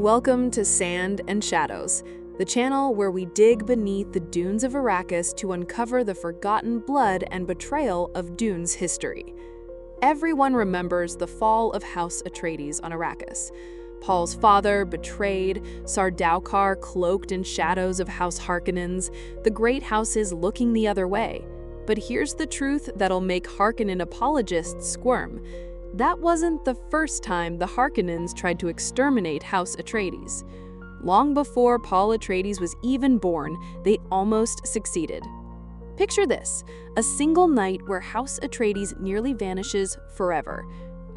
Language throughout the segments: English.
Welcome to Sand and Shadows, the channel where we dig beneath the dunes of Arrakis to uncover the forgotten blood and betrayal of Dune's history. Everyone remembers the fall of House Atreides on Arrakis. Paul's father betrayed, Sardaukar cloaked in shadows of House Harkonnens, the great houses looking the other way. But here's the truth that'll make Harkonnen apologists squirm. That wasn't the first time the Harkonnens tried to exterminate House Atreides. Long before Paul Atreides was even born, they almost succeeded. Picture this, a single night where House Atreides nearly vanishes forever.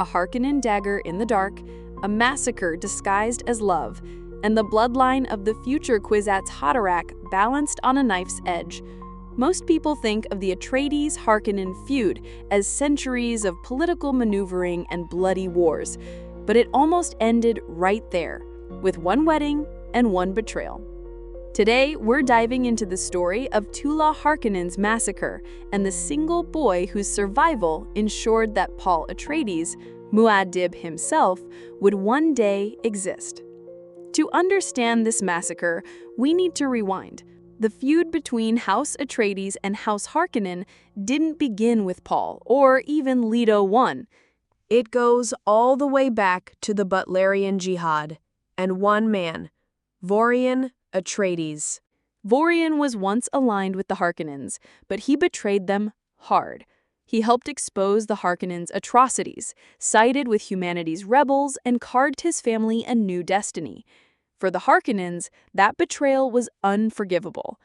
A Harkonnen dagger in the dark, a massacre disguised as love, and the bloodline of the future Kwisatz Haderach balanced on a knife's edge. Most people think of the Atreides-Harkonnen feud as centuries of political maneuvering and bloody wars, but it almost ended right there, with one wedding and one betrayal. Today, we're diving into the story of Tula Harkonnen's massacre and the single boy whose survival ensured that Paul Atreides, Muad'Dib himself, would one day exist. To understand this massacre, we need to rewind. The feud between House Atreides and House Harkonnen didn't begin with Paul, or even Leto I. It goes all the way back to the Butlerian Jihad, and one man, Varian Atreides. Varian was once aligned with the Harkonnens, but he betrayed them hard. He helped expose the Harkonnens' atrocities, sided with humanity's rebels, and carved his family a new destiny. For the Harkonnens, that betrayal was unforgivable.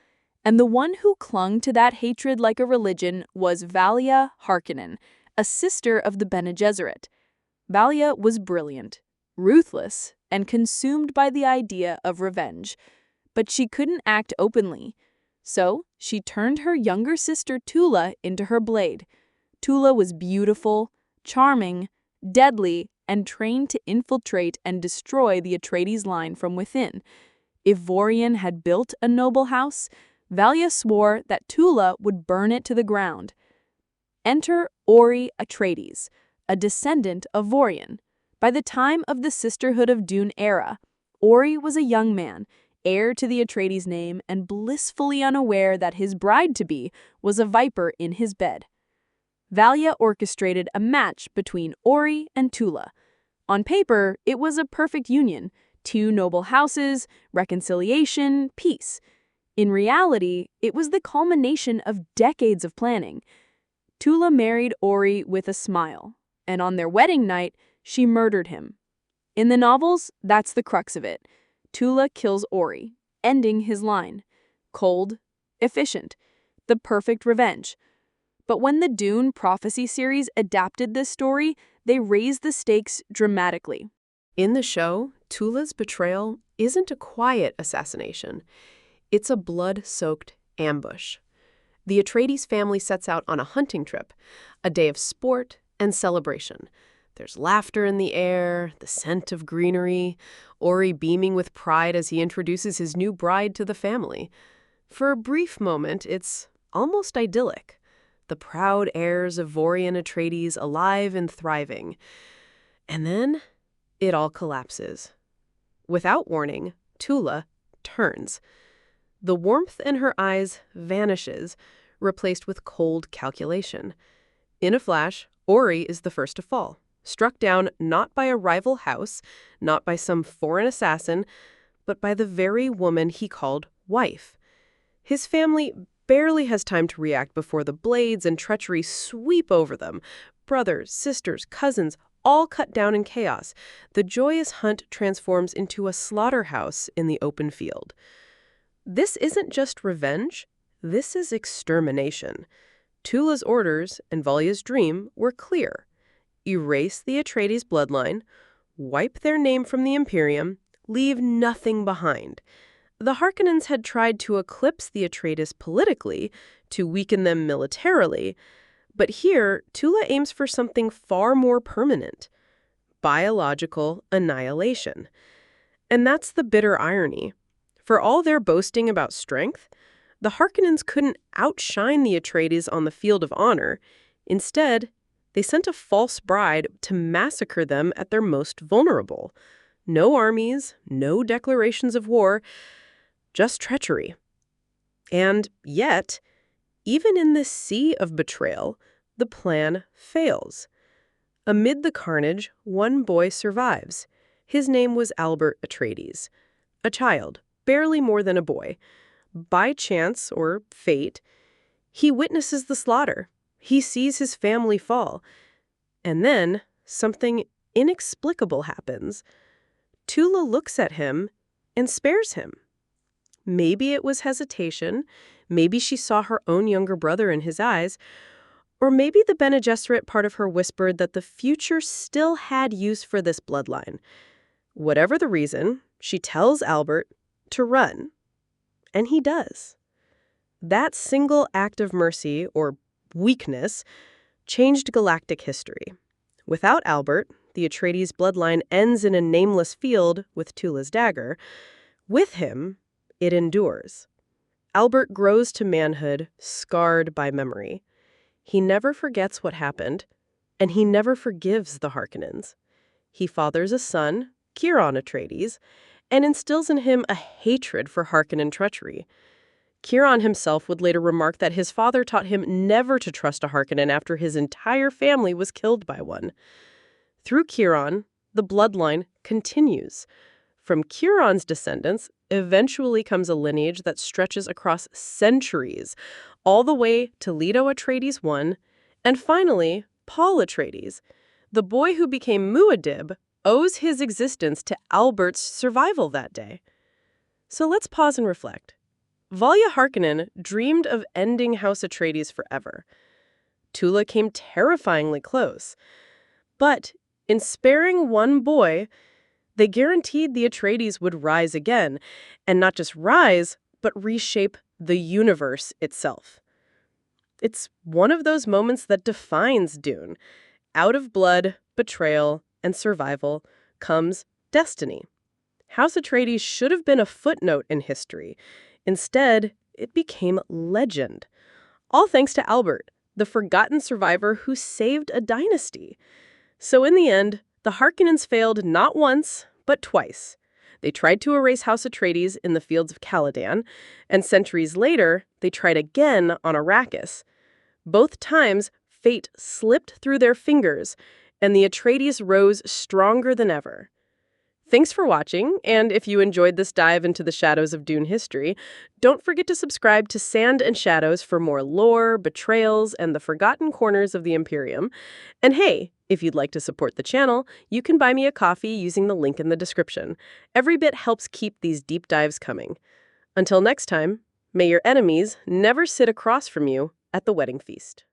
And the one who clung to that hatred like a religion was Valia Harkonnen, a sister of the Bene Gesserit. Valia was brilliant, ruthless, and consumed by the idea of revenge. But she couldn't act openly. So she turned her younger sister Tula into her blade. Tula was beautiful, charming, deadly, and trained to infiltrate and destroy the Atreides line from within. If Varian had built a noble house, Valia swore that Tula would burn it to the ground. Enter Ori Atreides, a descendant of Varian. By the time of the Sisterhood of Dune era, Ori was a young man, heir to the Atreides name, and blissfully unaware that his bride-to-be was a viper in his bed. Valia orchestrated a match between Ori and Tula. On paper, it was a perfect union: two noble houses, reconciliation, peace. In reality, it was the culmination of decades of planning. Tula married Ori with a smile, and on their wedding night, she murdered him. In the novels, that's the crux of it. Tula kills Ori, ending his line. Cold, efficient, the perfect revenge. But when the Dune Prophecy series adapted this story, they raised the stakes dramatically. In the show, Tula's betrayal isn't a quiet assassination. It's a blood-soaked ambush. The Atreides family sets out on a hunting trip, a day of sport and celebration. There's laughter in the air, the scent of greenery, Ori beaming with pride as he introduces his new bride to the family. For a brief moment, it's almost idyllic. The proud heirs of Varian Atreides alive and thriving. And then it all collapses. Without warning, Tula turns. The warmth in her eyes vanishes, replaced with cold calculation. In a flash, Ori is the first to fall, struck down not by a rival house, not by some foreign assassin, but by the very woman he called wife. His family barely has time to react before the blades and treachery sweep over them. Brothers, sisters, cousins, all cut down in chaos. The joyous hunt transforms into a slaughterhouse in the open field. This isn't just revenge. This is extermination. Tula's orders and Valia's dream were clear. Erase the Atreides bloodline, wipe their name from the Imperium, leave nothing behind. The Harkonnens had tried to eclipse the Atreides politically, to weaken them militarily, but here, Tula aims for something far more permanent: biological annihilation. And that's the bitter irony. For all their boasting about strength, the Harkonnens couldn't outshine the Atreides on the field of honor. Instead, they sent a false bride to massacre them at their most vulnerable. No armies, no declarations of war, just treachery. And yet, even in this sea of betrayal, the plan fails. Amid the carnage, one boy survives. His name was Albert Atreides, a child, barely more than a boy. By chance, or fate, he witnesses the slaughter. He sees his family fall. And then, something inexplicable happens. Tula looks at him and spares him. Maybe it was hesitation, maybe she saw her own younger brother in his eyes, or maybe the Bene Gesserit part of her whispered that the future still had use for this bloodline. Whatever the reason, she tells Albert to run. And he does. That single act of mercy, or weakness, changed galactic history. Without Albert, the Atreides bloodline ends in a nameless field with Tula's dagger. With him, it endures. Albert grows to manhood, scarred by memory. He never forgets what happened, and he never forgives the Harkonnens. He fathers a son, Keiran Atreides, and instills in him a hatred for Harkonnen treachery. Keiran himself would later remark that his father taught him never to trust a Harkonnen after his entire family was killed by one. Through Keiran, the bloodline continues. From Keiran's descendants, eventually comes a lineage that stretches across centuries, all the way to Leto Atreides I, and finally, Paul Atreides. The boy who became Muad'Dib owes his existence to Albert's survival that day. So let's pause and reflect. Valya Harkonnen dreamed of ending House Atreides forever. Tula came terrifyingly close. But in sparing one boy, they guaranteed the Atreides would rise again, and not just rise, but reshape the universe itself. It's one of those moments that defines Dune. Out of blood, betrayal, and survival comes destiny. House Atreides should have been a footnote in history. Instead, it became legend. All thanks to Albert, the forgotten survivor who saved a dynasty. So in the end, the Harkonnens failed not once, but twice. They tried to erase House Atreides in the fields of Caladan, and centuries later, they tried again on Arrakis. Both times, fate slipped through their fingers, and the Atreides rose stronger than ever. Thanks for watching, and if you enjoyed this dive into the shadows of Dune history, don't forget to subscribe to Sand and Shadows for more lore, betrayals, and the forgotten corners of the Imperium. And hey, if you'd like to support the channel, you can buy me a coffee using the link in the description. Every bit helps keep these deep dives coming. Until next time, may your enemies never sit across from you at the wedding feast.